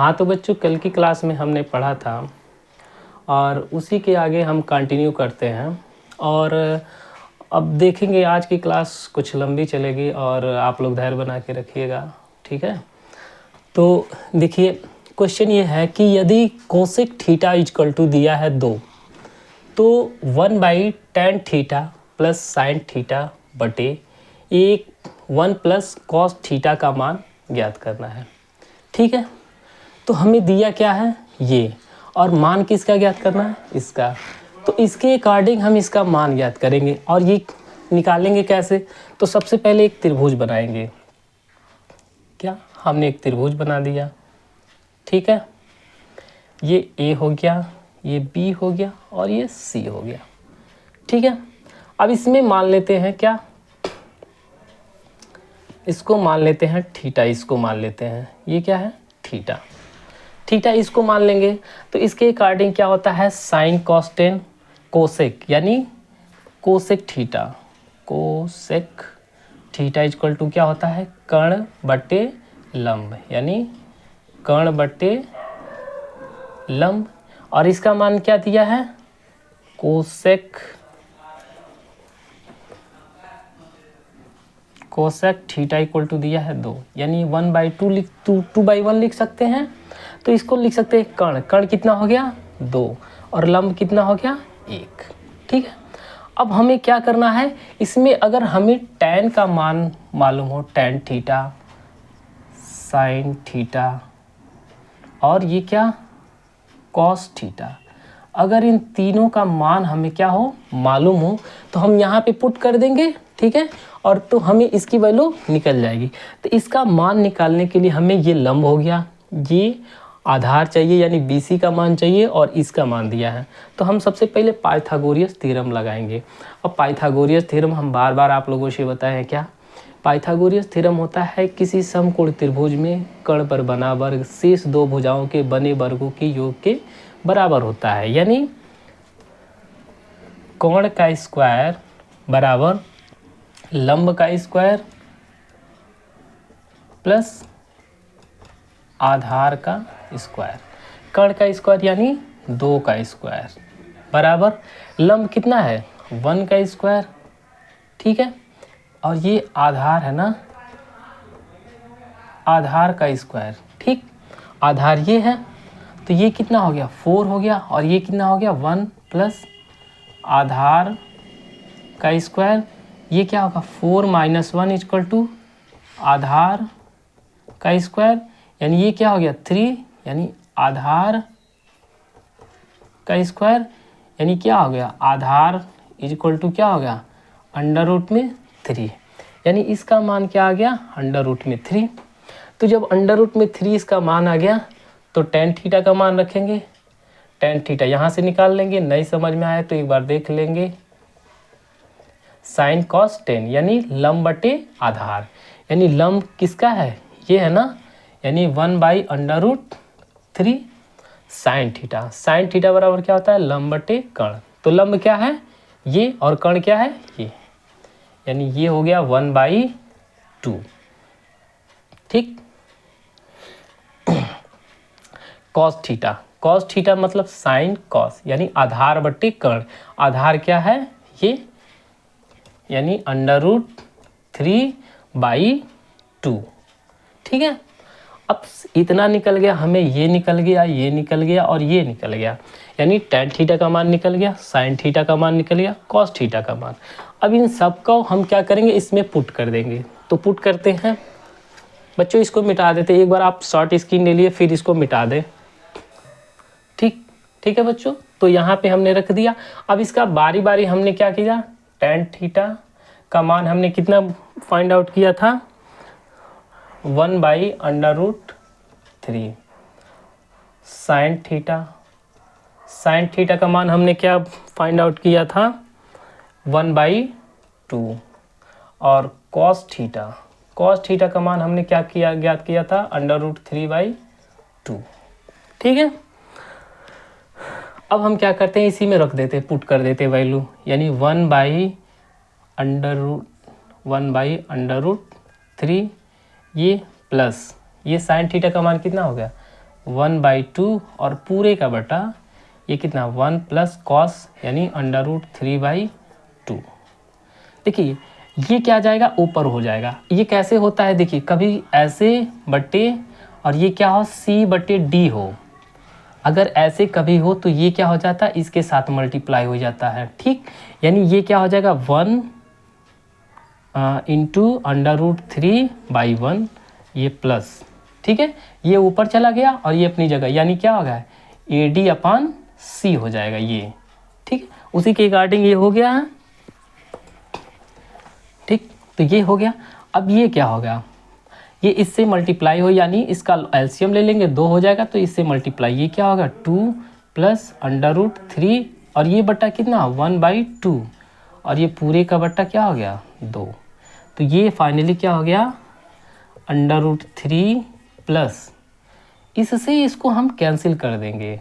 हाँ तो बच्चों, कल की क्लास में हमने पढ़ा था और उसी के आगे हम कंटिन्यू करते हैं। और अब देखेंगे, आज की क्लास कुछ लंबी चलेगी और आप लोग धैर्य बना के रखिएगा, ठीक है। तो देखिए, क्वेश्चन ये है कि यदि कोसेक थीटा इजकल टू दिया है 2, तो 1/tan theta plus sign theta बटे 1 प्लस कॉस थीटा का मान ज्ञात करना है, ठीक है। तो हमें दिया क्या है, ये, और मान किसका ज्ञात करना है, इसका। तो इसके अकॉर्डिंग हम इसका मान ज्ञात करेंगे और ये निकालेंगे कैसे। तो सबसे पहले एक त्रिभुज बनाएंगे। क्या हमने एक त्रिभुज बना दिया, ठीक है। ये ए हो गया, ये बी हो गया और ये सी हो गया, ठीक है। अब इसमें मान लेते हैं क्या, इसको मान लेते हैं थीटा, इसको मान लेते हैं, ये क्या है, थीटा। थीटा इसको मान लेंगे तो इसके अकॉर्डिंग क्या होता है, साइन कॉस टेन कोसेक, यानी cosec theta. Cosec theta equal to क्या होता है, कर्ण बटे लंब, यानी कर्ण बटे लंब। और इसका मान क्या दिया है, कोसेक थीटा इक्वल टू दिया है 2, यानी 2/1 लिख सकते हैं। तो इसको लिख सकते हैं कर्ण कितना हो गया 2 और लंब कितना हो गया 1, ठीक है। अब हमें क्या करना है, इसमें अगर हमें tan का मान मालूम हो, tan थीटा साइन थीटा और ये क्या cos थीटा, अगर इन तीनों का मान हमें क्या हो मालूम हो तो हम यहाँ पे पुट कर देंगे, ठीक है। और तो हमें इसकी वैल्यू निकल जाएगी। तो इसका मान निकालने के लिए हमें ये लंब हो गया, ये आधार चाहिए यानी BC का मान चाहिए और इसका मान दिया है। तो हम सबसे पहले पाइथागोरियस थ्योरम लगाएंगे। अब पाइथागोरियस थ्योरम हम बार बार आप लोगों से बताए हैं। क्या पाइथागोरियस थ्योरम होता है, किसी समकोण त्रिभुज में कर्ण पर बना वर्ग शेष दो भुजाओं के बने वर्गों के योग के बराबर होता है, यानी कोण का स्क्वायर बराबर लंब का स्क्वायर प्लस आधार का स्क्वायर। कर्ण का स्क्वायर यानी 2 का स्क्वायर बराबर लंब कितना है 1 का स्क्वायर, ठीक है। और ये आधार है ना, आधार का स्क्वायर, ठीक। आधार ये है तो ये कितना हो गया 4 हो गया और ये कितना हो गया 1 प्लस आधार का स्क्वायर। ये क्या होगा 4 - 1 इक्वल टू आधार का स्क्वायर, यानी ये क्या हो गया 3, यानी आधार का स्क्वायर, यानी क्या हो गया आधार इक्वल टू क्या हो गया √3, यानी इसका मान क्या आ गया √3। तो जब √3 इसका मान आ गया तो tan थीटा का मान रखेंगे। tan थीटा यहाँ से निकाल लेंगे, नहीं समझ में आया तो एक बार देख लेंगे। साइन कॉस 10 यानी लंब बटे आधार, यानी लंब किसका है ये है ना, यानी 1/√3 साइन थीटा। साइन थीटा बराबर क्या होता है लंब बटे कर्ण। तो लंब क्या है ये और कर्ण क्या है ये, यानी ये हो गया 1/2, ठीक। कॉस थीटा, कॉस थीटा मतलब साइन कॉस, यानी आधार बटे कर्ण। आधार क्या है ये, यानी √3/2, ठीक है। अब इतना निकल गया, हमें ये निकल गया, ये निकल गया और ये निकल गया, यानी tan थीटा का मान निकल गया, साइन थीटा का मान निकल गया, cos थीटा का मान। अब इन सब को हम क्या करेंगे, इसमें पुट कर देंगे। तो पुट करते हैं बच्चों, इसको मिटा देते हैं। एक बार आप शॉर्ट स्क्रीन ले लिए फिर इसको मिटा दें, ठीक है बच्चों। तो यहाँ पे हमने रख दिया। अब इसका बारी बारी हमने क्या किया, tan थीटा का मान हमने कितना फाइंड आउट किया था 1/√3। साइन थीटा का मान हमने क्या फाइंड आउट किया था 1/2। और cos थीटा का मान हमने क्या किया, ज्ञात किया था √3/2, ठीक है। अब हम क्या करते हैं, इसी में रख देते हैं, पुट कर देते हैं वैल्यू, यानी 1/√3 ये प्लस ये साइन थीटा का मान कितना हो गया 1/2 और पूरे का बटा ये कितना 1 प्लस कॉस यानी √3/2। देखिए ये क्या जाएगा ऊपर हो जाएगा। ये कैसे होता है देखिए, कभी ऐसे बटे और ये क्या हो C/D हो, अगर ऐसे कभी हो तो ये क्या हो जाता है इसके साथ मल्टीप्लाई हो जाता है। ठीक, यानी ये क्या हो जाएगा 1 इंटू √3/1 ये प्लस, ठीक है, ये ऊपर चला गया और ये अपनी जगह, यानी क्या होगा AD/C हो जाएगा ये। ठीक, उसी के रिगार्डिंग ये हो गया है। ठीक, तो ये हो गया। अब ये क्या होगा, ये इससे मल्टीप्लाई हो, यानी इसका एलसीएम ले लेंगे 2 हो जाएगा, तो इससे मल्टीप्लाई ये क्या होगा 2 प्लस √3 और ये बट्टा कितना 1/2 और ये पूरे का बट्टा क्या हो गया 2। तो ये फाइनली क्या हो गया √3 प्लस, इससे इसको हम कैंसिल कर देंगे।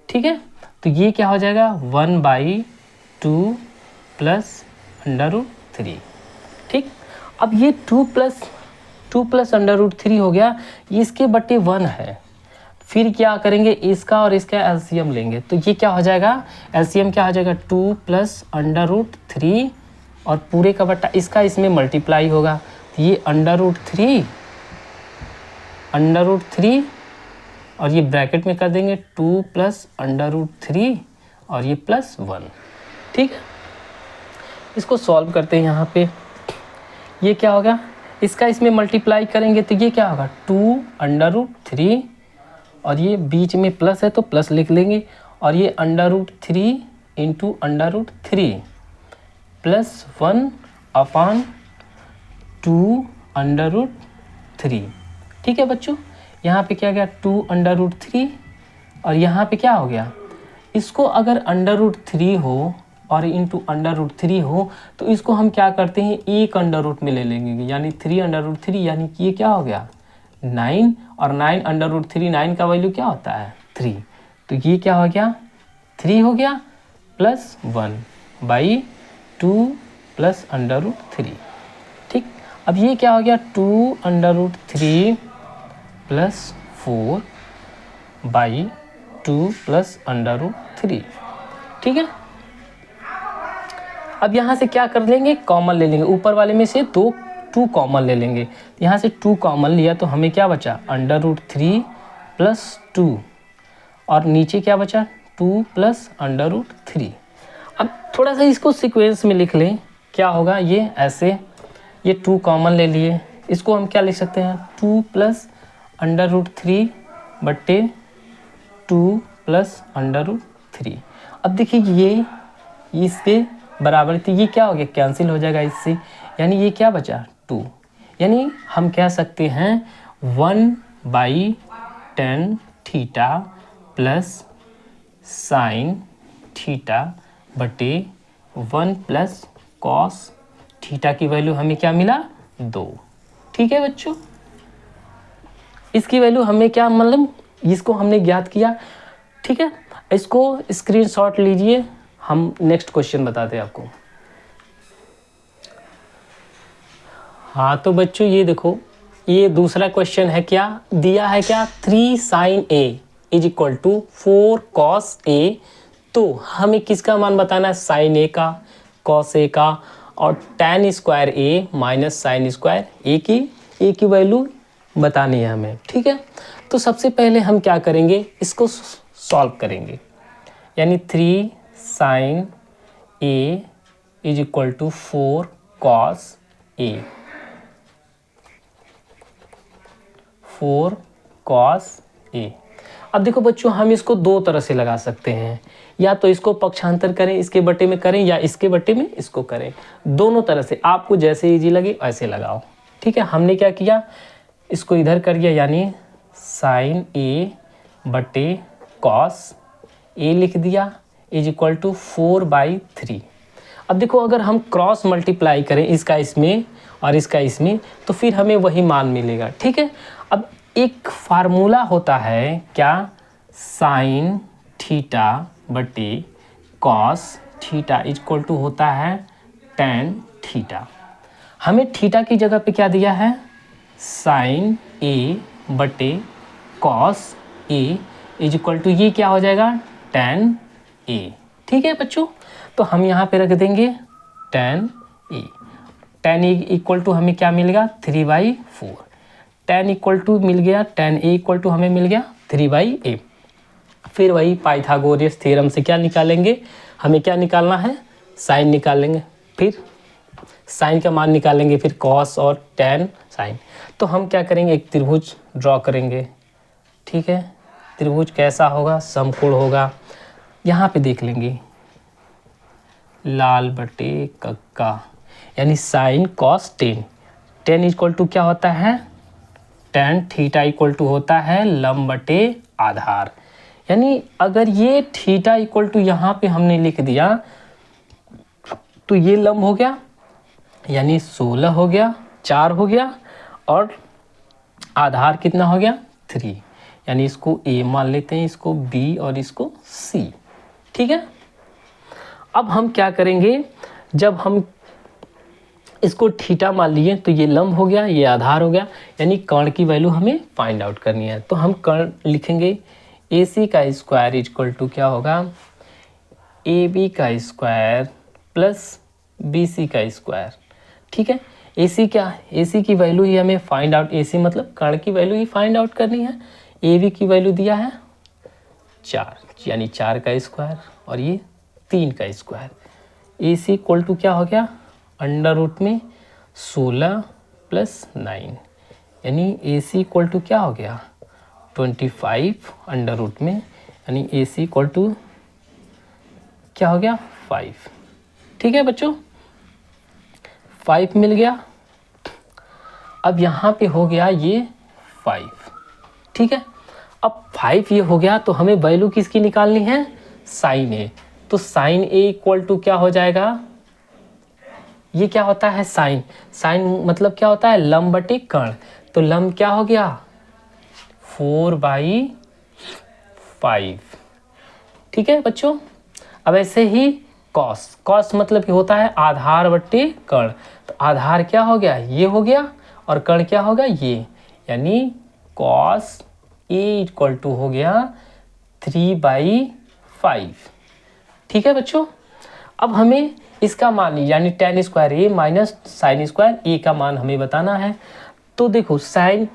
ठीक है, तो ये क्या हो जाएगा 1/2 प्लस √3। ठीक, अब ये 2 प्लस √3 हो गया, इसके बट्टे 1 है। फिर क्या करेंगे इसका और इसका एलसीएम लेंगे, तो ये क्या हो जाएगा एलसीएम क्या हो जाएगा 2 प्लस √3 और पूरे का बट्टा इसका इसमें मल्टीप्लाई होगा, तो ये √3 और ये ब्रैकेट में कर देंगे 2 प्लस √3 और ये प्लस 1। ठीक है, इसको सॉल्व करते हैं। यहाँ पे ये क्या होगा, इसका इसमें मल्टीप्लाई करेंगे तो ये क्या होगा 2 √3 और ये बीच में प्लस है तो प्लस लिख लेंगे, और ये √3 इंटू √3 प्लस 1/2 √3। ठीक है बच्चों, यहाँ पे क्या गया 2 √3 और यहाँ पे क्या हो गया, इसको अगर √3 हो और इंटू √3 हो तो इसको हम क्या करते हैं एक अंडर में ले लेंगे, यानी 3 √3, यानी कि ये क्या हो गया 9 और 9 √3, 9 का वैल्यू क्या होता है 3, तो ये क्या हो गया 3 हो गया प्लस 1/2 प्लस √3। ठीक, अब ये क्या हो गया 2 √3 प्लस 4/2 प्लस √3। ठीक है, अब यहाँ से क्या कर लेंगे कॉमन ले लेंगे, ऊपर वाले में से 2 कॉमन ले लेंगे, यहाँ से 2 कॉमन लिया तो हमें क्या बचा √3 प्लस 2 और नीचे क्या बचा 2 प्लस √3। अब थोड़ा सा इसको सीक्वेंस में लिख लें, क्या होगा ये ऐसे, ये 2 कॉमन ले लिए, इसको हम क्या लिख सकते हैं 2 प्लस √3 बट्टे 2 प्लस √3। अब देखिए ये इसके बराबर, तो ये क्या हो गया कैंसिल हो जाएगा इससे, यानी ये क्या बचा 2, यानी हम कह सकते हैं 1/tan theta plus sign theta बटे 1 प्लस कॉस थीटा की वैल्यू हमें क्या मिला 2। ठीक है बच्चों, इसकी वैल्यू हमें क्या मतलब इसको हमने ज्ञात किया। ठीक है, इसको स्क्रीनशॉट लीजिए, हम नेक्स्ट क्वेश्चन बताते हैं आपको। हाँ तो बच्चों ये देखो, ये दूसरा क्वेश्चन है, क्या दिया है क्या 3 sin A is equal to 4 cos A। तो हमें किसका मान बताना है sin A का, cos A का और tan square A minus sin square A की वैल्यू बतानी है हमें। ठीक है, तो सबसे पहले हम क्या करेंगे इसको सॉल्व करेंगे, यानी 3 sin A is equal to 4 cos A, 4 cos A। अब देखो बच्चों हम इसको दो तरह से लगा सकते हैं, या तो इसको पक्षांतर करें इसके बट्टे में करें या इसके बट्टे में इसको करें, दोनों तरह से आपको जैसे इजी लगे ऐसे लगाओ। ठीक है, हमने क्या किया इसको इधर कर दिया, यानी sin A बट्टे cos A लिख दिया इज इक्वल टू 4/3। अब देखो अगर हम क्रॉस मल्टीप्लाई करें इसका इसमें और इसका इसमें तो फिर हमें वही मान मिलेगा। ठीक है, अब एक फार्मूला होता है क्या साइन थीटा बटे cos theta is equal to होता है tan थीटा। हमें थीटा की जगह पे क्या दिया है साइन A बटे cos A is equal to ये क्या हो जाएगा tan a। ठीक है बच्चों, तो हम यहाँ पे रख देंगे tan a। tan a equal to हमें क्या मिलेगा 3/4। tan इक्वल टू मिल गया, tan a इक्वल टू हमें मिल गया 3/a। फिर वही पाइथागोरस थ्योरम से क्या निकालेंगे, हमें क्या निकालना है साइन निकालेंगे, फिर साइन का मान निकालेंगे, फिर कॉस और tan साइन। तो हम क्या करेंगे एक त्रिभुज ड्रॉ करेंगे। ठीक है, त्रिभुज कैसा होगा, समकोण होगा। यहाँ पे देख लेंगे लाल बटे कक्का, यानी sine cos tan. Tan equal to क्या होता है tan थीटा इक्वल टू होता है लंब बटे आधार। यानी अगर ये थीटा इक्वल टू यहाँ पे हमने लिख दिया तो ये लंब हो गया, यानी 16 हो गया, 4 हो गया, और आधार कितना हो गया 3। यानी इसको A मान लेते हैं, इसको B और इसको C। ठीक है, अब हम क्या करेंगे, जब हम इसको थीटा मान लिए तो ये लंब हो गया, ये आधार हो गया, यानी कर्ण की वैल्यू हमें फाइंड आउट करनी है। तो हम कर्ण लिखेंगे AC का स्क्वायर इक्वल टू क्या होगा AB का स्क्वायर प्लस BC का स्क्वायर। ठीक है, AC क्या, AC की वैल्यू ही हमें फाइंड आउट, AC मतलब कर्ण की वैल्यू ही फाइंड आउट करनी है। AB की वैल्यू दिया है 4, यानी 4 का स्क्वायर और ये 3 का स्क्वायर। AC इक्वल टू क्या हो गया अंडर रूट में 16 प्लस 9, यानी AC इक्वल टू क्या हो गया 25 अंडर रूट में, यानी AC इक्वल टू क्या हो गया 5। ठीक है बच्चों, 5 मिल गया। अब यहाँ पे हो गया ये 5। ठीक है, अब 5 ये हो गया तो हमें वैल्यू किसकी निकालनी है साइन A। तो साइन A इक्वल टू क्या हो जाएगा, ये क्या होता है साइन, साइन मतलब क्या होता है लंब बटे कर्ण। तो लंब क्या हो गया 4/5। ठीक है बच्चों, अब ऐसे ही कॉस, कॉस मतलब होता है आधार बटे कर्ण। तो आधार क्या हो गया ये हो गया, और कर्ण क्या होगा ये, यानी कॉस A इक्वल टू हो गया 3/5। ठीक है बच्चों, अब हमें इसका मान यानी tan square A minus sine square A का मान हमें बताना है। तो देखो साइन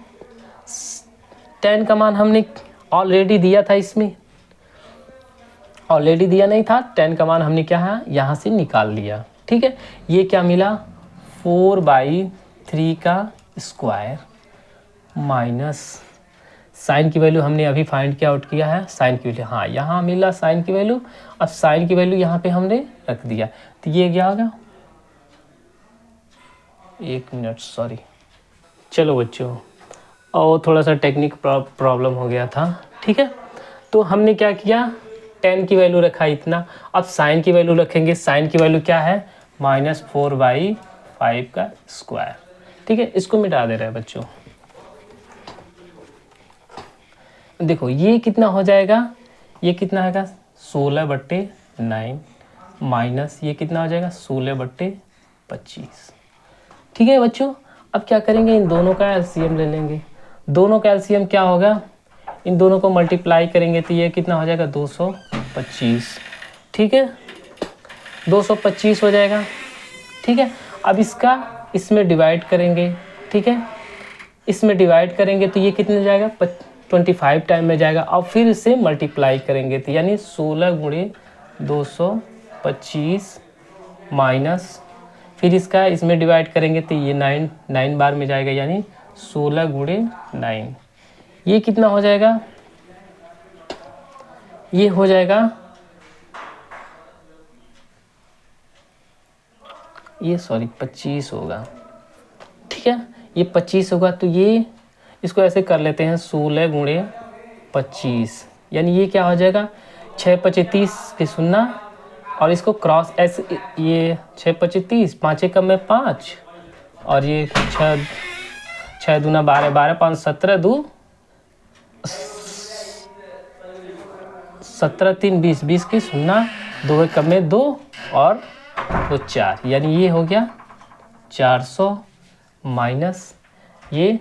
tan का मान हमने ऑलरेडी दिया था, इसमें ऑलरेडी दिया नहीं था, tan का मान हमने क्या है यहाँ से निकाल लिया। ठीक है, ये क्या मिला 4/3 का स्क्वायर माइनस साइन की वैल्यू हमने अभी फाइंड किया आउट किया है, साइन की वैल्यू हाँ यहाँ मिला साइन की वैल्यू। अब साइन की वैल्यू यहाँ पे हमने रख दिया, तो ये क्या होगा, एक मिनट सॉरी, चलो बच्चों और थोड़ा सा टेक्निक प्रॉब्लम हो गया था। ठीक है, तो हमने क्या किया tan की वैल्यू रखा इतना, अब साइन की वैल्यू रखेंगे। साइन की वैल्यू क्या है -4/5 का स्क्वायर। ठीक है, इसको मिटा दे रहे हैं बच्चों। देखो ये कितना हो जाएगा, ये कितना आएगा 16/9 माइनस ये कितना हो जाएगा 16/25। ठीक है बच्चों, अब क्या करेंगे इन दोनों का एलसीएम ले लेंगे। दोनों का एलसीएम क्या होगा, इन दोनों को मल्टीप्लाई करेंगे तो ये कितना हो जाएगा 225। ठीक है, 225 हो जाएगा। ठीक है, अब इसका इसमें डिवाइड करेंगे। ठीक है, इसमें डिवाइड करेंगे तो ये कितने जाएगा 25 टाइम में जाएगा, और फिर इसे मल्टीप्लाई करेंगे तो यानी 16 × 225 माइनस फिर इसका इसमें डिवाइड करेंगे तो ये 9 बार में जाएगा, यानी 16 × 9। ये कितना हो जाएगा, ये हो जाएगा ये 25 होगा। ठीक है, ये 25 होगा, तो ये इसको ऐसे कर लेते हैं 16 × 25, यानी ये क्या हो जाएगा 6×25 के 0, और इसको क्रॉस ऐसे ये 6×25 5 × में 5 और ये 6 दूना 12 12 5 17 2 17 3 20 20 की 0 2 1 में 2 और 2 4, यानी ये हो गया 400 माइनस ये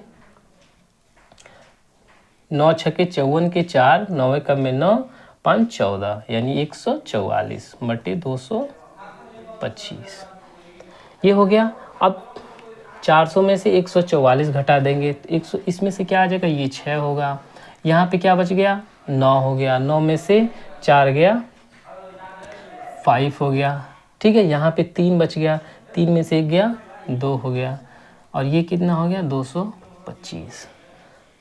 9 छके 54 के 4, 9 कम में 9, 5 14 यानी 144 बटे 225 ये हो गया। अब 400 में से 144 घटा देंगे तो 100 इसमें से क्या आ जाएगा, ये 6 होगा। यहाँ पे क्या बच गया, 9 हो गया। 9 में से 4 गया 5 हो गया, ठीक है। यहाँ पे 3 बच गया, 3 में से 1 गया 2 हो गया, और ये कितना हो गया 225,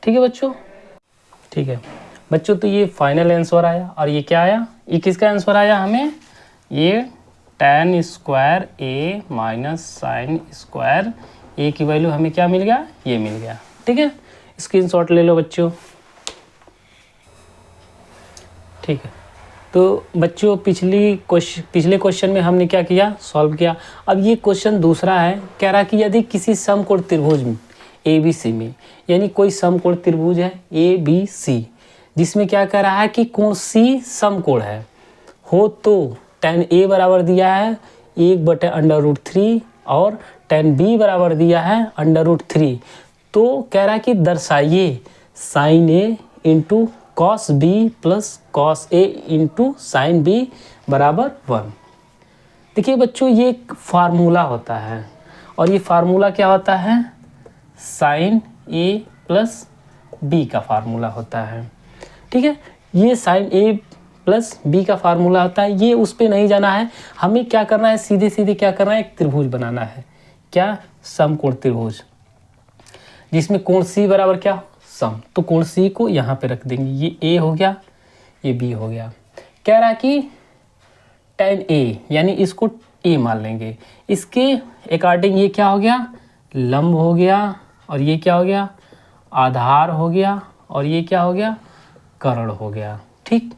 ठीक है बच्चों। ठीक है बच्चों, तो ये फाइनल आंसर आया। और ये क्या आया, ये किसका आंसर आया हमें, ये tan square a minus sine square a की वैल्यू हमें क्या मिल गया, ये मिल गया, ठीक है। स्क्रीनशॉट ले लो बच्चों, ठीक है। तो बच्चों पिछले क्वेश्चन में हमने क्या किया, सॉल्व किया। अब ये क्वेश्चन दूसरा है, कह रहा कि यदि किसी समकोण त्रिभुज में ABC में, यानी कोई समकोण त्रिभुज है ABC जिसमें क्या कह रहा है कि कोण C समकोण है हो, तो tan A बराबर दिया है 1/√3 और tan B बराबर दिया है √3। तो कह रहा है कि दर्शाइए sin A into cos B plus cos A into sine B बराबर 1। देखिए बच्चों, ये एक फार्मूला होता है, और ये फार्मूला क्या होता है, साइन A प्लस B का फार्मूला होता है, ठीक है। ये साइन A प्लस B का फार्मूला होता है, ये उस पर नहीं जाना है। हमें क्या करना है, सीधे सीधे क्या करना है, एक त्रिभुज बनाना है। क्या, समकोण त्रिभुज जिसमें कोण C बराबर क्या, सम। तो कोण C को यहाँ पे रख देंगे, ये A हो गया, ये B हो गया। कह रहा है कि tan A यानी इसको A मान लेंगे, इसके अकॉर्डिंग ये क्या हो गया, लंब हो गया, और ये क्या हो गया, आधार हो गया, और ये क्या हो गया, कर्ण हो गया, ठीक।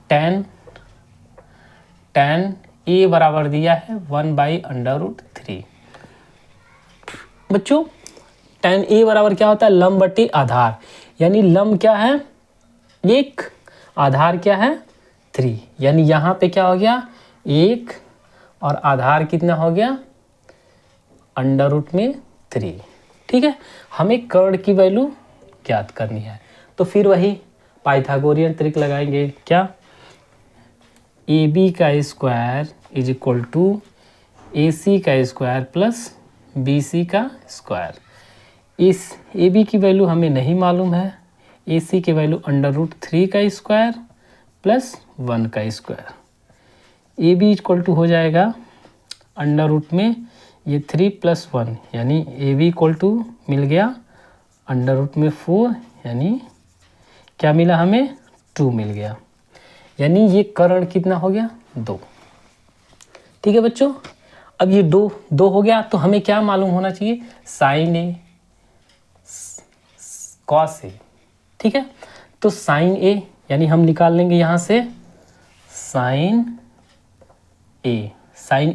tan A बराबर दिया है 1/√3। बच्चों tan A बराबर क्या होता है, लंब बटे आधार, यानी लंब क्या है 1, आधार क्या है 3, यानी यहाँ पे क्या हो गया 1 और आधार कितना हो गया √3, ठीक है। हमें कर्ण की वैल्यू ज्ञात करनी है, तो फिर वही पाइथागोरियन ट्रिक लगाएंगे। क्या, AB का square is equal to AC का स्क्वायर प्लस BC का स्क्वायर। इस AB की वैल्यू हमें नहीं मालूम है, AC की वैल्यू √3 का स्क्वायर प्लस 1 का स्क्वायर। AB इक्वल टू हो जाएगा अंडर रूट में ये 3 + 1 यानी AB इक्वल टू मिल गया √4, यानी क्या मिला हमें 2 मिल गया, यानी ये कर्ण कितना हो गया 2, ठीक है बच्चों। अब ये 2 हो गया, तो हमें क्या मालूम होना चाहिए, साइन A कॉस A, ठीक है। तो साइन A यानी हम निकाल लेंगे यहाँ से साइन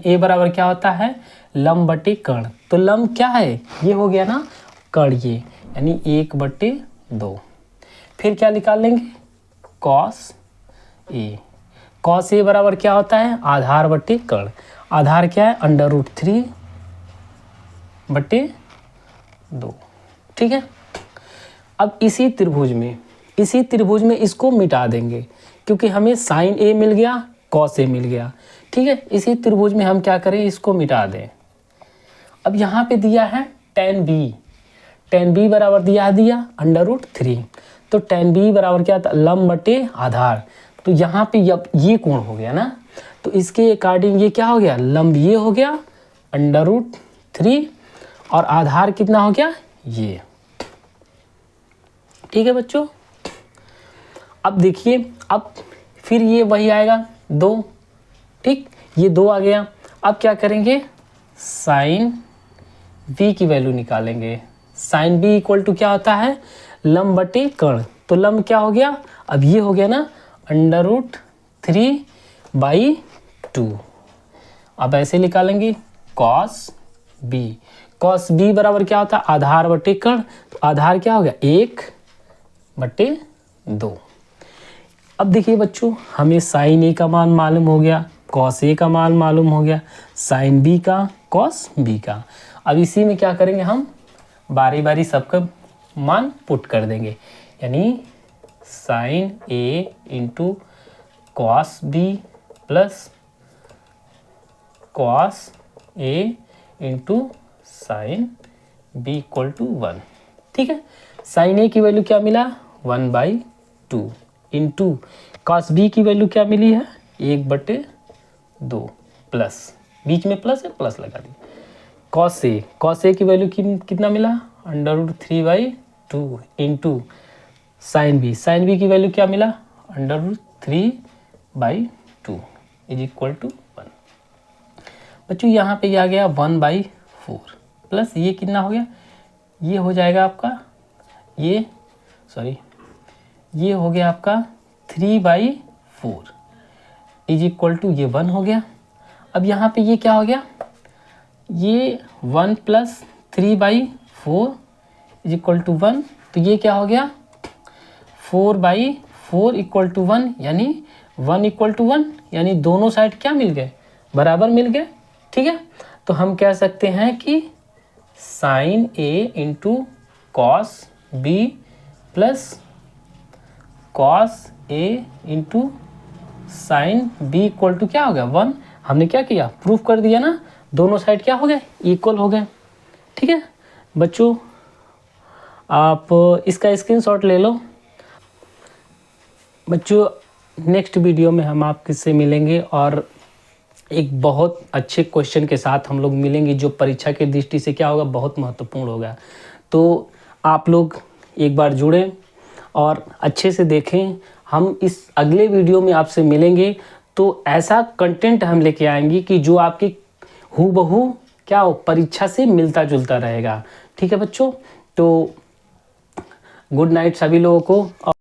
A बराबर क्या होता है, लंब बटे कर्ण। तो लंब क्या है, ये हो गया ना कर्ण, ये यानी 1/2। फिर क्या निकाल लेंगे, कॉस A बराबर क्या होता है, आधार बटे कर्ण। आधार क्या है √3/2, ठीक है। अब इसी त्रिभुज में इसको मिटा देंगे, क्योंकि हमें साइन A मिल गया, कॉस A मिल गया, ठीक है। इसी त्रिभुज में हम क्या करें, इसको मिटा दें। अब यहाँ पे दिया है tan B बराबर दिया √3, तो tan B बराबर क्या था, लंब बटे आधार। तो यहाँ पे ये कोण हो गया ना, तो इसके अकॉर्डिंग ये क्या हो गया, लंब ये हो गया √3 और आधार कितना हो गया ये, ठीक है बच्चों। अब देखिए, अब फिर ये वही आएगा 2, ठीक, ये 2 आ गया। अब क्या करेंगे, साइन B की वैल्यू निकालेंगे। साइन B इक्वल टू क्या होता है, लंब बटे कर्ण। तो लंब क्या हो गया, अब ये हो गया ना √3/2। अब ऐसे निकालेंगे कॉस B बराबर क्या होता है, आधार बटे कर्ण। तो आधार क्या हो गया 1/2। अब देखिए बच्चों, हमें साइन A का मान मालूम हो गया, कॉस A का मान मालूम हो गया, साइन B का, कॉस B का। अब इसी में क्या करेंगे हम, बारी बारी सबका मान पुट कर देंगे, यानी sine A into cos B plus cos A into sine B equal to 1। ठीक है, साइन ए की वैल्यू क्या मिला 1/2 इंटू कॉस बी की वैल्यू क्या मिली है 1/2 प्लस, बीच में प्लस है प्लस लगा दी, कॉस ए की वैल्यू कितना मिला √3/2 इंटू साइन बी की वैल्यू क्या मिला √3/2 इज इक्वल टू 1। बच्चों यहाँ पे आ गया 1/4 प्लस ये कितना हो गया, ये हो जाएगा आपका ये हो गया आपका 3/4 इज इक्वल टू ये 1 हो गया। अब यहाँ पे ये क्या हो गया, ये 1 प्लस 3/4 इज इक्वल टू 1, तो ये क्या हो गया 4/4 इक्वल टू 1, यानी 1 इक्वल टू 1, यानी दोनों साइड क्या मिल गए बराबर मिल गए। ठीक है, तो हम कह सकते हैं कि sine A into cos B plus cos A into sine B equal to क्या हो गया 1। हमने क्या किया प्रूफ कर दिया ना, दोनों साइड क्या हो गए इक्वल हो गए। ठीक है बच्चों, आप इसका स्क्रीनशॉट ले लो। बच्चों नेक्स्ट वीडियो में हम आपसे मिलेंगे और एक बहुत अच्छे क्वेश्चन के साथ हम लोग मिलेंगे जो परीक्षा की दृष्टि से क्या होगा बहुत महत्वपूर्ण होगा। तो आप लोग एक बार जुड़ें और अच्छे से देखें। हम इस अगले वीडियो में आपसे मिलेंगे तो ऐसा कंटेंट हम लेके आएंगे कि जो आपकी हूबहू क्या हो परीक्षा से मिलता जुलता रहेगा। ठीक है बच्चों, तो गुड नाइट सभी लोगों को।